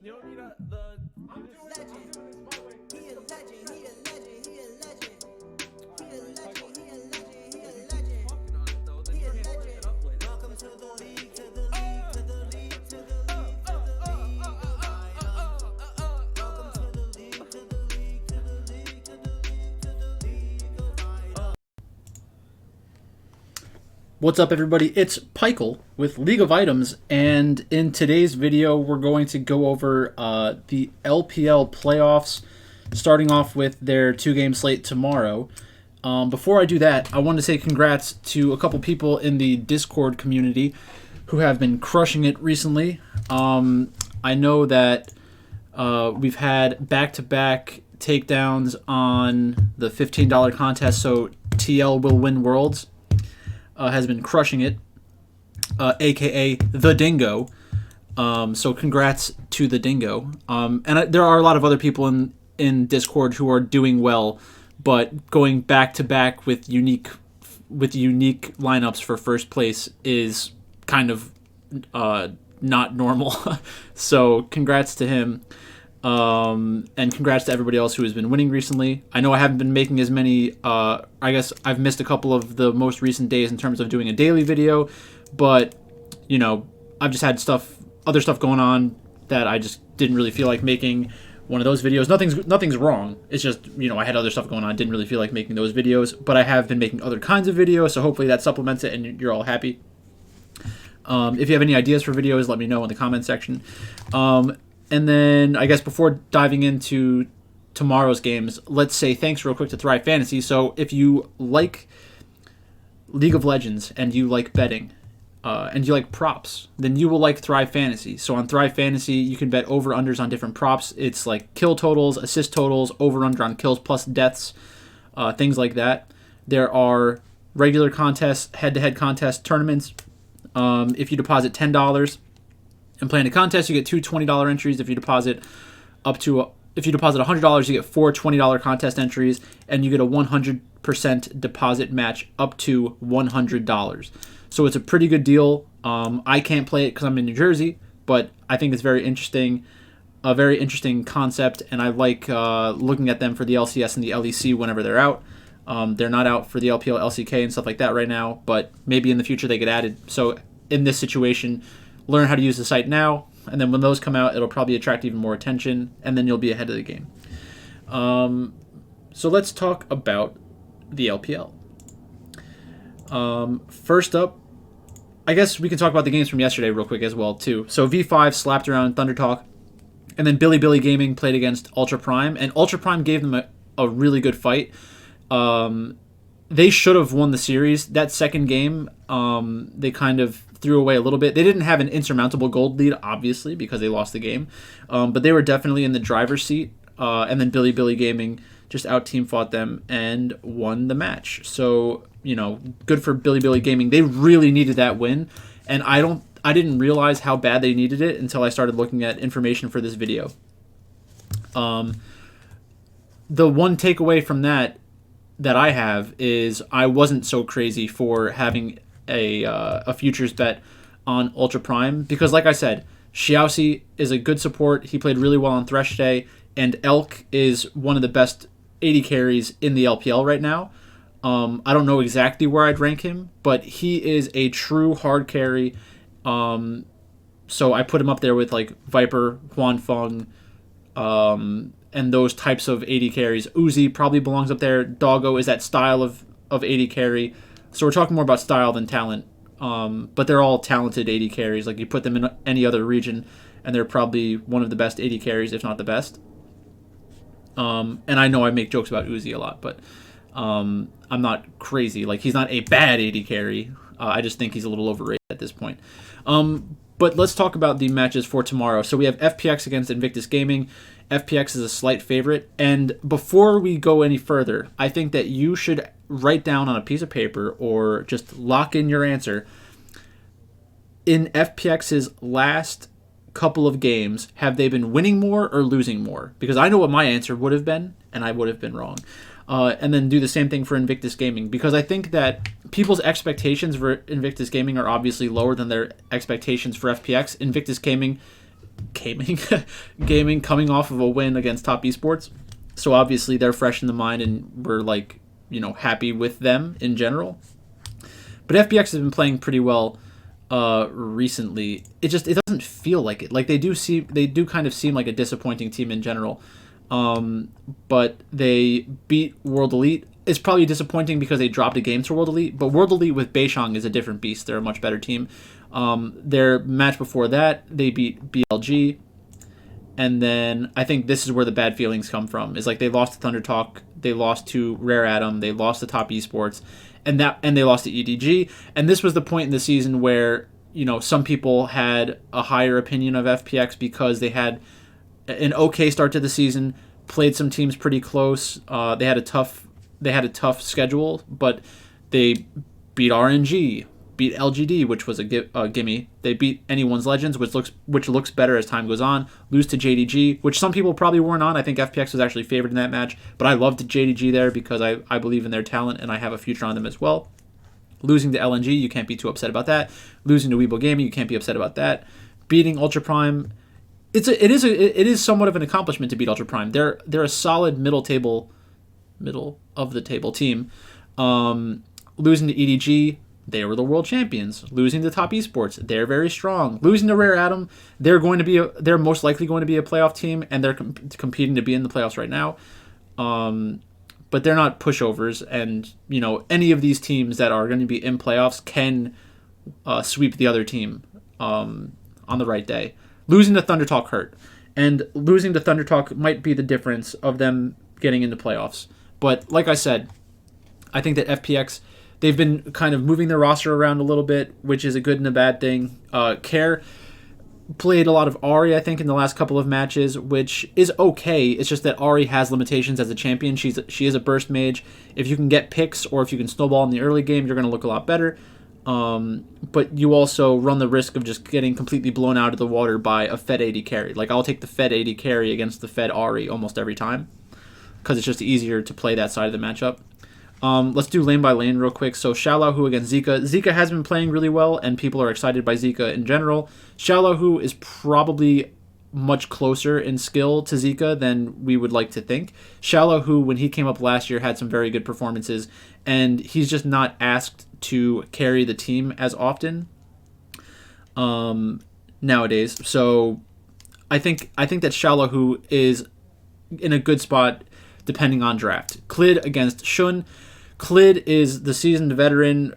You don't need I'm doing legend. He a legend. He a legend. He a legend. He a legend. He a legend. He a legend. He a legend. Welcome to the league. To the league. To the league. To the league. To the league. Welcome to the league. To the league. To the league. To the league. To the league. What's up, everybody? It's Pikel with League of Items, and in today's video we're going to go over the LPL playoffs, starting off with their two-game slate tomorrow. Before I do that, I want to say congrats to a couple people in the Discord community who have been crushing it recently. I know that we've had back-to-back takedowns on the $15 contest, so TL will win Worlds. Has been crushing it, aka the Dingo. So congrats to the Dingo. And there are a lot of other people in Discord who are doing well, but going back to back with unique lineups for first place is kind of not normal. So congrats to him. And congrats to everybody else who has been winning recently. I know I haven't been making as many, I guess I've missed a couple of the most recent days in terms of doing a daily video, but, you know, I've just had other stuff going on that I just didn't really feel like making one of those videos. Nothing's wrong. It's just, you know, I had other stuff going on. I didn't really feel like making those videos, but I have been making other kinds of videos, so hopefully that supplements it and you're all happy. If you have any ideas for videos, let me know in the comment section. And then, I guess before diving into tomorrow's games, let's say thanks real quick to Thrive Fantasy. So if you like League of Legends and you like betting and you like props, then you will like Thrive Fantasy. So on Thrive Fantasy, you can bet over-unders on different props. It's like kill totals, assist totals, over-under on kills plus deaths, things like that. There are regular contests, head-to-head contest tournaments. If you deposit $10... and playing a contest, you get two $20 entries. If you deposit $100, you get four $20 contest entries, and you get a 100% deposit match up to $100. So it's a pretty good deal. I can't play it because I'm in New Jersey, but I think it's a very interesting concept, and I like looking at them for the LCS and the LEC whenever they're out. They're not out for the LPL, LCK, and stuff like that right now, but maybe in the future they get added. So in this situation, learn how to use the site now, and then when those come out, it'll probably attract even more attention, and then you'll be ahead of the game. So let's talk about the LPL. First up, I guess we can talk about the games from yesterday real quick as well, too. So V5 slapped around Thunder Talk, and then Billy Gaming played against Ultra Prime, and Ultra Prime gave them a really good fight. They should have won the series. That second game, they kind of threw away a little bit. They didn't have an insurmountable gold lead, obviously, because they lost the game. But they were definitely in the driver's seat. And then Billy Gaming just out-team fought them and won the match. So, you know, good for Billy Gaming. They really needed that win. And I didn't realize how bad they needed it until I started looking at information for this video. The one takeaway from that I have is I wasn't so crazy for having a futures bet on Ultra Prime because, like I said, Xiaoxi is a good support. He played really well on Thresh Day, and Elk is one of the best AD carries in the LPL right now. I don't know exactly where I'd rank him, but he is a true hard carry. So I put him up there with like Viper, Huanfeng, and those types of AD carries. Uzi probably belongs up there. Doggo is that style of AD carry. So we're talking more about style than talent. But they're all talented AD carries. Like you put them in any other region, and they're probably one of the best AD carries, if not the best. And I know I make jokes about Uzi a lot, but I'm not crazy. Like he's not a bad AD carry. I just think he's a little overrated at this point. But let's talk about the matches for tomorrow. So we have FPX against Invictus Gaming. FPX is a slight favorite. And before we go any further, I think that you should write down on a piece of paper or just lock in your answer. In FPX's last couple of games, have they been winning more or losing more? Because I know what my answer would have been, and I would have been wrong. And then do the same thing for Invictus Gaming, because I think that people's expectations for Invictus Gaming are obviously lower than their expectations for FPX. Invictus Gaming gaming, gaming coming off of a win against Top Esports. So obviously they're fresh in the mind, and we're like, happy with them in general. But FPX has been playing pretty well recently. It doesn't feel like it. Like they do kind of seem like a disappointing team in general. But they beat World Elite. It's probably disappointing because they dropped a game to World Elite, but World Elite with Beishang is a different beast. They're a much better team. Their match before that, they beat BLG, and then I think this is where the bad feelings come from. Is like they lost to Thunder Talk, they lost to Rare Atom, they lost to Top Esports, and they lost to EDG. And this was the point in the season where some people had a higher opinion of FPX because they had an okay start to the season, played some teams pretty close. They had a tough schedule, but they beat RNG, beat LGD, which was a gimme. They beat Anyone's Legends, which looks better as time goes on. Lose to JDG, which some people probably weren't on. I think FPX was actually favored in that match, but I loved JDG there because I believe in their talent and I have a future on them as well. Losing to LNG, you can't be too upset about that. Losing to Weibo Gaming, you can't be upset about that. Beating Ultra Prime, it is somewhat of an accomplishment to beat Ultra Prime. They're a solid middle of the table team. Losing to EDG, they were the world champions. Losing to Top Esports, they're very strong. Losing to Rare Atom, they're most likely going to be a playoff team, and they're competing to be in the playoffs right now. But they're not pushovers, and any of these teams that are going to be in playoffs can sweep the other team on the right day. Losing to Thunder Talk hurt, and losing to Thunder Talk might be the difference of them getting into playoffs. But like I said, I think that FPX, they've been kind of moving their roster around a little bit, which is a good and a bad thing. Care played a lot of Ahri, I think, in the last couple of matches, which is okay. It's just that Ahri has limitations as a champion. She is a burst mage. If you can get picks or if you can snowball in the early game, you're going to look a lot better. But you also run the risk of just getting completely blown out of the water by a Fed AD carry. Like, I'll take the Fed AD carry against the Fed Ahri almost every time because it's just easier to play that side of the matchup. Let's do lane by lane real quick. So Xiaolahu against Zika. Zika has been playing really well, and people are excited by Zika in general. Xiaolahu is probably much closer in skill to Zika than we would like to think. Xiaolahu, when he came up last year, had some very good performances, and he's just not asked to carry the team as often nowadays. So I think that Xiaolahu is in a good spot depending on draft. Clid against Shun. Clid is the seasoned veteran.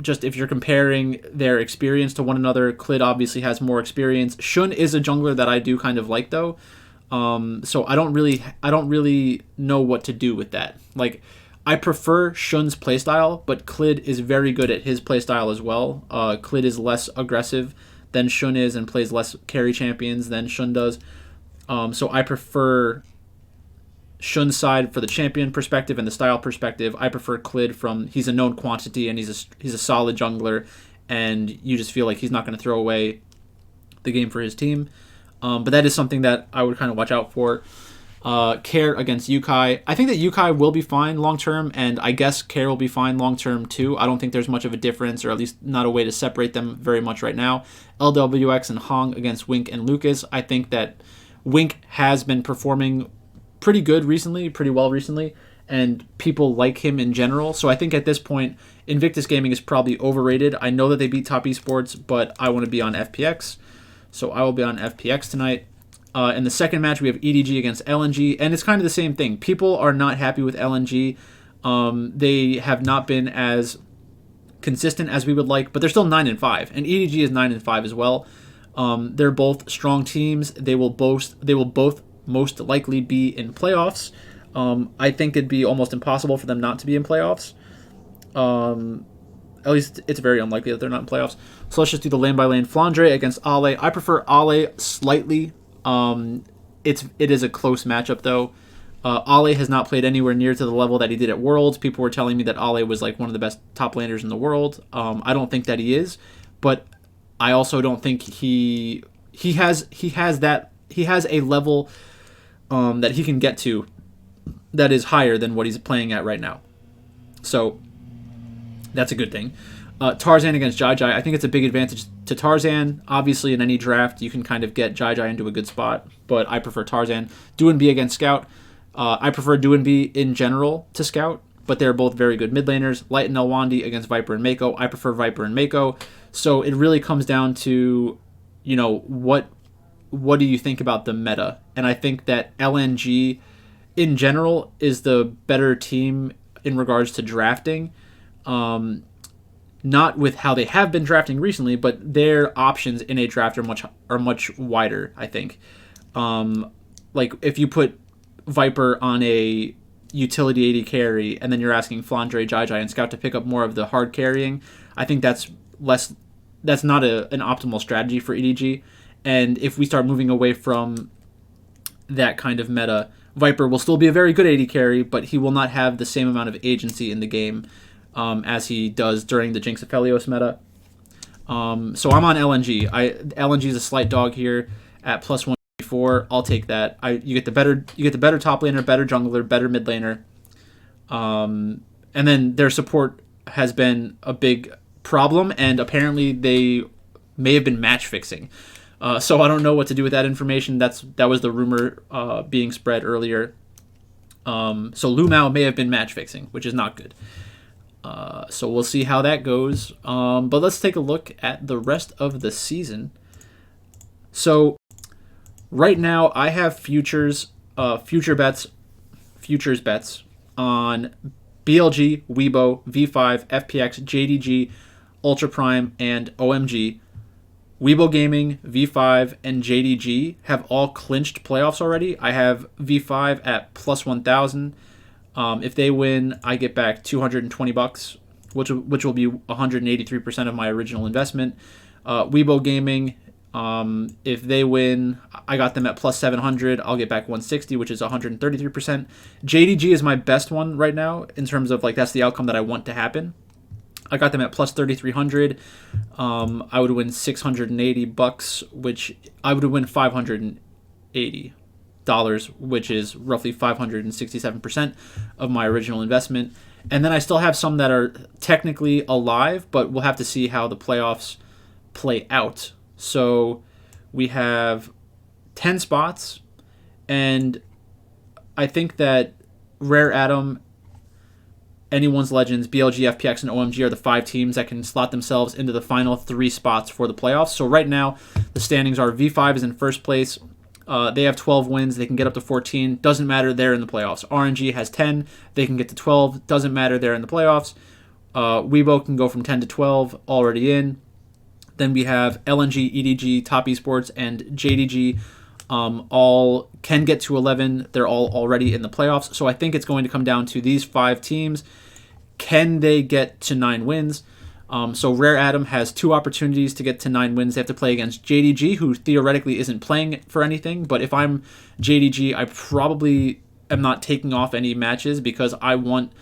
Just if you're comparing their experience to one another, Clid obviously has more experience. Shun is a jungler that I do kind of like though. So I don't really know what to do with that. Like, I prefer Shun's playstyle, but Clid is very good at his playstyle as well. Clid is less aggressive than Shun is and plays less carry champions than Shun does. So I prefer Shun's side for the champion perspective and the style perspective. I prefer Clid he's a known quantity and he's a solid jungler, and you just feel like he's not going to throw away the game for his team. But that is something that I would kind of watch out for. Care against Yukai. I think that Yukai will be fine long term, and I guess Care will be fine long term too. I don't think there's much of a difference, or at least not a way to separate them very much right now. LWX and Hong against Wink and Lucas. I think that Wink has been performing pretty well recently, and people like him in general. So I think at this point, Invictus Gaming is probably overrated. I know that they beat Top Esports, but I want to be on FPX, so I will be on FPX tonight. In the second match, we have EDG against LNG, and it's kind of the same thing. People are not happy with LNG. They have not been as consistent as we would like, but they're still 9-5, and EDG is 9-5 as well. They're both strong teams. They will both most likely be in playoffs. I think it'd be almost impossible for them not to be in playoffs. At least it's very unlikely that they're not in playoffs. So let's just do the lane by lane. Flandre against Ale. I prefer Ale slightly. It is a close matchup though. Ale has not played anywhere near to the level that he did at Worlds. People were telling me that Ale was like one of the best top laners in the world. I don't think that he is, but I also don't think he has a level that he can get to that is higher than what he's playing at right now. So that's a good thing. Tarzan against Jai Jai. I think it's a big advantage to Tarzan. Obviously, in any draft, you can kind of get Jai Jai into a good spot, but I prefer Tarzan. Duanbi against Scout. I prefer Duanbi in general to Scout, but they're both very good mid laners. Light and Elwandi against Viper and Mako. I prefer Viper and Mako. So it really comes down to, what do you think about the meta? And I think that LNG in general is the better team in regards to drafting. Not with how they have been drafting recently, but their options in a draft are much wider, I think. Like if you put Viper on a utility AD carry and then you're asking Flandre, Jai Jai, and Scout to pick up more of the hard carrying, I think that's not an optimal strategy for EDG. And if we start moving away from that kind of meta, Viper will still be a very good AD carry, but he will not have the same amount of agency in the game as he does during the Jinx Aphelios meta. So I'm on LNG. LNG is a slight dog here at plus 154. I'll take that. You get the better top laner, better jungler, better mid laner, and then their support has been a big problem, and apparently they may have been match fixing. So I don't know what to do with that information. That was the rumor being spread earlier. So Lu Mao may have been match fixing, which is not good. So we'll see how that goes. But let's take a look at the rest of the season. So right now I have futures bets on BLG, Weibo, V5, FPX, JDG, Ultra Prime, and OMG. Weibo Gaming, V5, and JDG have all clinched playoffs already. I have V5 at plus 1,000. If they win, I get back $220, which will be 183% of my original investment. Weibo Gaming, if they win, I got them at plus 700. I'll get back 160, which is 133%. JDG is my best one right now in terms of that's the outcome that I want to happen. I got them at plus 3,300. I would win $680, which I would win $580, which is roughly 567% of my original investment. And then I still have some that are technically alive, but we'll have to see how the playoffs play out. So we have 10 spots, and I think that Rare Atom, Anyone's Legends, BLG, FPX, and OMG are the 5 teams that can slot themselves into the final 3 spots for the playoffs. So right now, the standings are V5 is in first place. They have 12 wins. They can get up to 14. Doesn't matter. They're in the playoffs. RNG has 10. They can get to 12. Doesn't matter. They're in the playoffs. Weibo can go from 10 to 12. Already in. Then we have LNG, EDG, Top Esports, and JDG. All can get to 11. They're all already in the playoffs. So I think it's going to come down to these 5 teams. Can they get to 9 wins? So Rare Atom has 2 opportunities to get to 9 wins. They have to play against JDG, who theoretically isn't playing for anything. But if I'm JDG, I probably am not taking off any matches because I want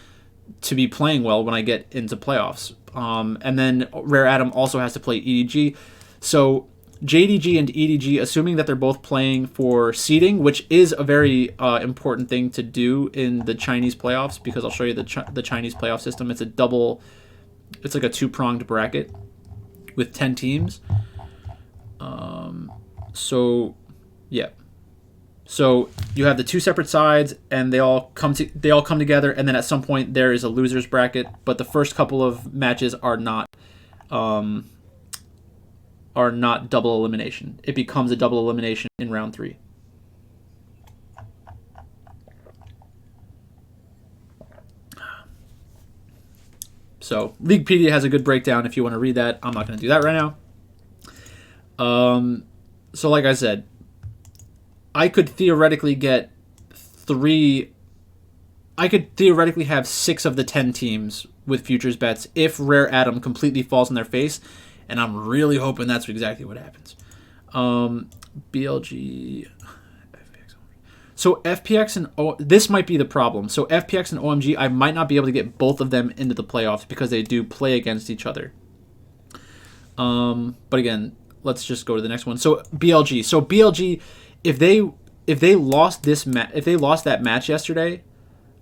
to be playing well when I get into playoffs. And then Rare Atom also has to play EDG. So JDG and EDG, assuming that they're both playing for seeding, which is a very important thing to do in the Chinese playoffs, because I'll show you the Chinese playoff system. It's like a 2-pronged bracket with 10 teams. So you have the 2 separate sides, and they all come together, and then at some point there is a losers bracket. But the first couple of matches are not double elimination. It becomes a double elimination in round 3. So Leaguepedia has a good breakdown if you want to read that. I'm not going to do that right now. So like I said, I could theoretically get 3. I could theoretically have 6 of the 10 teams with futures bets if Rare Atom completely falls on their face, and I'm really hoping that's exactly what happens. BLG. So FPX and this might be the problem. So FPX and OMG, I might not be able to get both of them into the playoffs because they do play against each other. But again, let's just go to the next one. So BLG. So BLG, if they lost that match yesterday,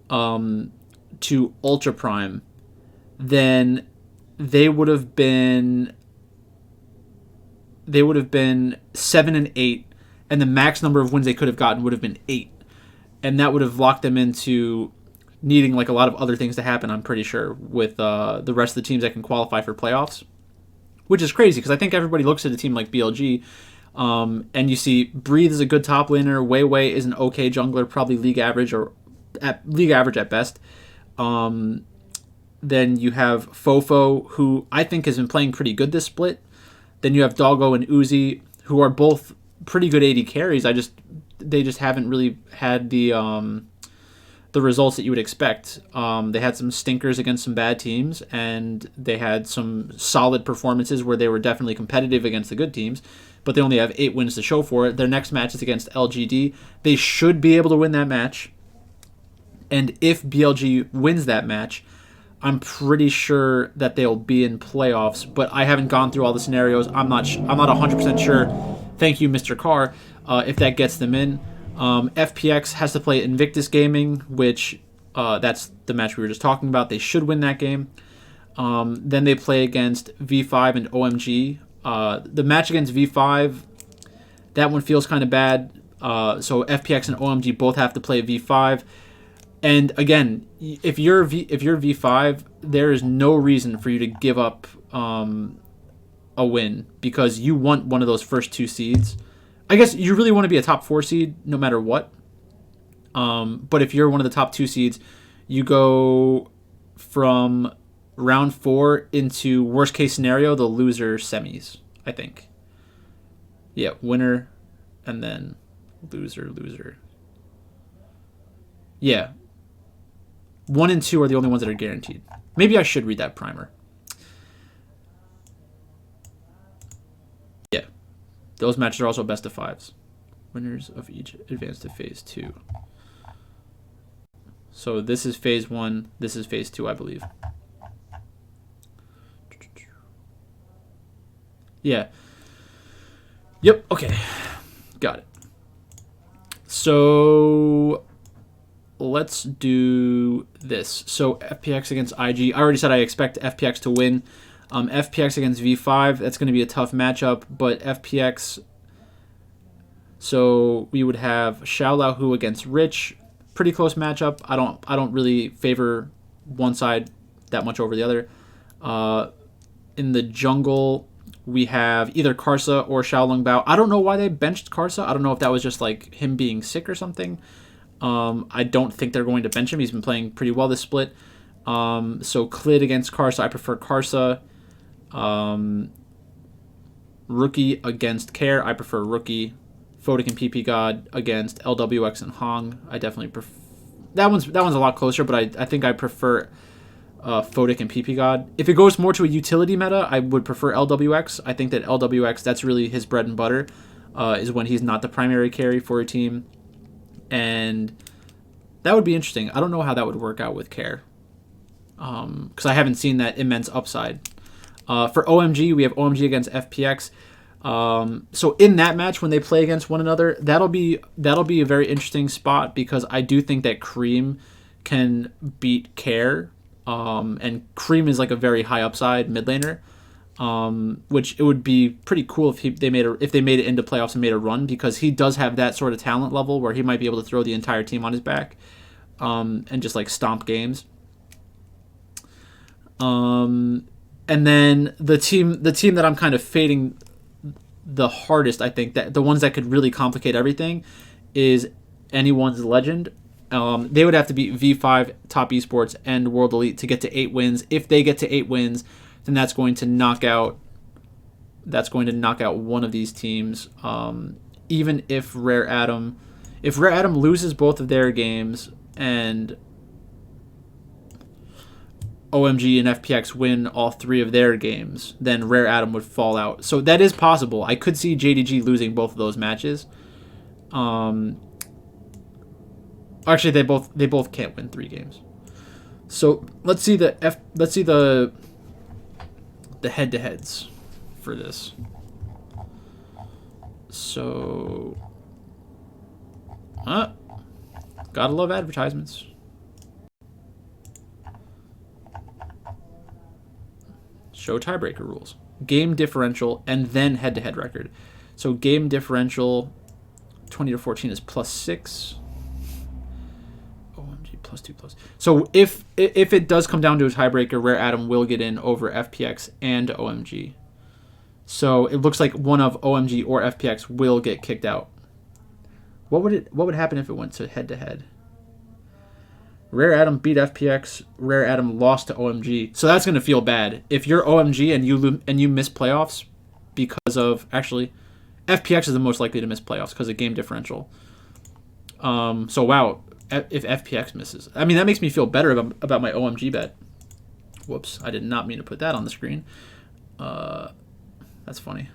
to Ultra Prime, then they would have been 7-8, and the max number of wins they could have gotten would have been 8, and that would have locked them into needing like a lot of other things to happen. I'm pretty sure with the rest of the teams that can qualify for playoffs, which is crazy because I think everybody looks at a team like BLG, and you see Breathe is a good top laner, Wei Wei is an okay jungler, probably league average at best. Then you have Fofo, who I think has been playing pretty good this split. Then you have Doggo and Uzi, who are both pretty good AD carries. They just haven't really had the results that you would expect. They had some stinkers against some bad teams, and they had some solid performances where they were definitely competitive against the good teams, but they only have 8 wins to show for it. Their next match is against LGD. They should be able to win that match, and if BLG wins that match, I'm pretty sure that they'll be in playoffs, but I haven't gone through all the scenarios. I'm not 100% sure. Thank you, Mr. Carr, if that gets them in. FPX has to play Invictus Gaming, which that's the match we were just talking about. They should win that game. Then they play against V5 and OMG. The match against V5, that one feels kind of bad. So FPX and OMG both have to play V5. And again, if you're V5, there is no reason for you to give up a win because you want one of those first 2 seeds. I guess you really want to be a top 4 seed no matter what. But if you're one of the top 2 seeds, you go from round 4 into worst case scenario, the loser semis, I think. Yeah, winner and then loser. Yeah. 1 and 2 are the only ones that are guaranteed. Maybe I should read that primer. Yeah. Those matches are also best of 5s. Winners of each advance to phase 2. So this is phase 1. This is phase 2, I believe. Yeah. Yep. Okay. Got it. So let's do this. So FPX against IG. I already said I expect FPX to win. FPX against V5. That's going to be a tough matchup, but FPX. So we would have Xiao Hu against Rich. Pretty close matchup. I don't really favor one side that much over the other. In the jungle, we have either Karsa or Xiaolong Bao. I don't know why they benched Karsa. I don't know if that was just like him being sick or something. I don't think they're going to bench him. He's been playing pretty well this split. So Clid against Karsa. I prefer Karsa. Rookie against Care. I prefer Rookie. Photic and PP God against LWX and Hong. I definitely prefer... That one's a lot closer, but I think I prefer Photic and PP God. If it goes more to a utility meta, I would prefer LWX. I think that LWX, that's really his bread and butter, is when he's not the primary carry for a team. And that would be interesting. I don't know how that would work out with Care, because I haven't seen that immense upside. For OMG, we have OMG against FPX. So in that match, when they play against one another, that'll be a very interesting spot because I do think that Cream can beat Care, and Cream is like a very high upside mid laner, which it would be pretty cool if they made it into playoffs and made a run because he does have that sort of talent level where he might be able to throw the entire team on his back, and just like stomp games. And then the team that I'm kind of fading the hardest, I think, that the ones that could really complicate everything is anyone's Legend. They would have to beat V5, Top Esports, and World Elite to get to 8 wins. If they get to 8 wins, then that's going to knock out one of these teams. Even if Rare Atom loses both of their games and OMG and FPX win all 3 of their games, then Rare Atom would fall out. So that is possible. I could see JDG losing both of those matches. Actually, they both can't win 3 games. So let's see the head-to-heads for this. So, gotta love advertisements. Show tiebreaker rules. Game differential and then head-to-head record. So game differential 20 to 14 is +6. OMG +2+. So if it does come down to a tiebreaker, Rare Atom will get in over FPX and OMG. So it looks like one of OMG or FPX will get kicked out. What would happen if it went to head-to-head? Rare Atom beat FPX. Rare Atom lost to OMG. So that's going to feel bad. If you're OMG and you miss playoffs because of... Actually, FPX is the most likely to miss playoffs because of game differential. So, wow. If FPX misses. I mean, that makes me feel better about my OMG bet. Whoops. I did not mean to put that on the screen. That's funny.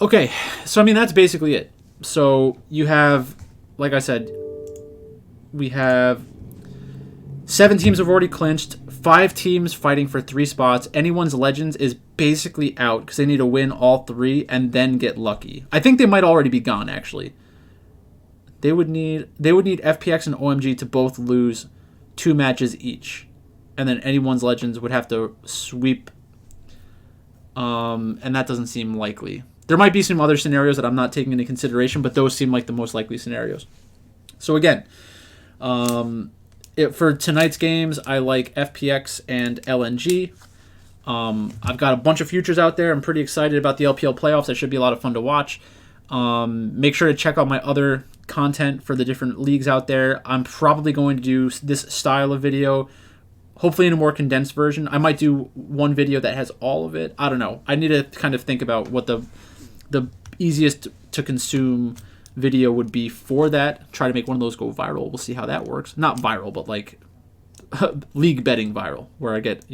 Okay. So, I mean, that's basically it. So you have, like I said, we have 7 teams have already clinched, 5 teams fighting for 3 spots. Anyone's Legends is basically out because they need to win all 3 and then get lucky. I think they might already be gone, actually. They would need FPX and OMG to both lose 2 matches each. And then anyone's Legends would have to sweep. And that doesn't seem likely. There might be some other scenarios that I'm not taking into consideration, but those seem like the most likely scenarios. So again, for tonight's games, I like FPX and LNG. I've got a bunch of futures out there. I'm pretty excited about the LPL playoffs. That should be a lot of fun to watch. Make sure to check out my other content for the different leagues out there. I'm probably going to do this style of video, hopefully in a more condensed version. I might do one video that has all of it. I don't know. I need to kind of think about what the easiest to consume video would be for that. Try to make one of those go viral. We'll see how that works. Not viral, but like league betting viral, where I get,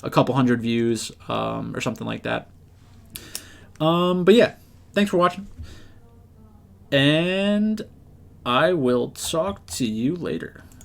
a couple hundred views or something like that. But yeah, thanks for watching. And I will talk to you later.